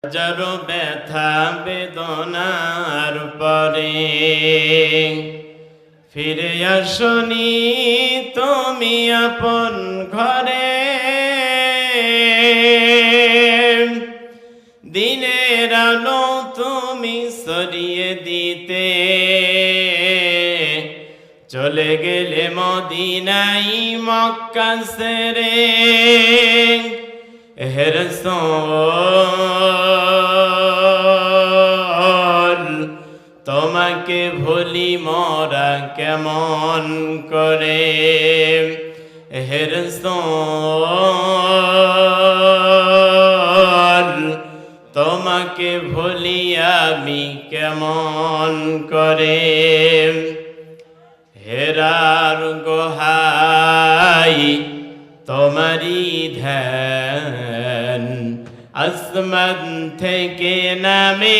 হাজার ব্যথা বেদনার পরে ফিরে আসনি তুমি আপন ঘরে। দিনের আলো তুমি সরিয়ে দিতে চলে গেলে মদিনাই মক্কা ছেড়ে। হে রাসূল তোমাকে ভুলি মোরা কেমন করে। হে রাসূল তোমাকে ভুলি আমি কেমন করে। হেরার গোহাই তোমারি ধ্যান আসমান থেকে নামে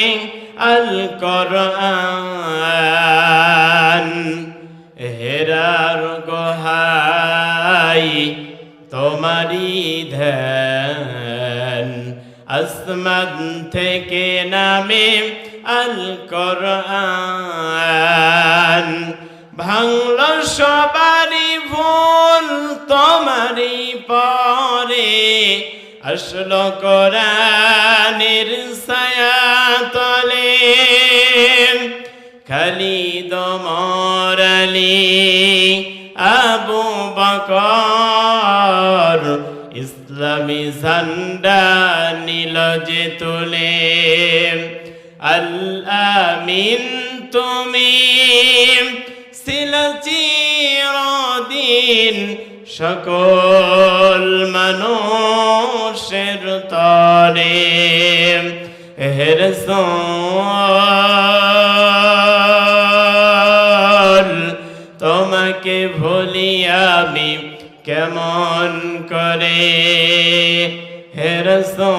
আল কোরআন। হেরার গোহাই তোমারি ধ্যান আসমান থেকে নামে আল কোরআন। ভাঙল সবারই ভুল তোমারই পরে আসলো কোরআনের ছায়া তলে। খালিদ ওমর আলী আবু বকর ইসলামী ঝান্ডা নিল যে তুলে। আল আমিন তুমি ছিলে চিরদিন সকল মানুষের তরে। হে রাসূল তোমাকে ভুলি আমি কেমন করে। হে রাসূল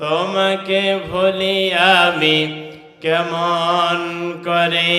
তোমাকে ভুলি আমি কেমন করে।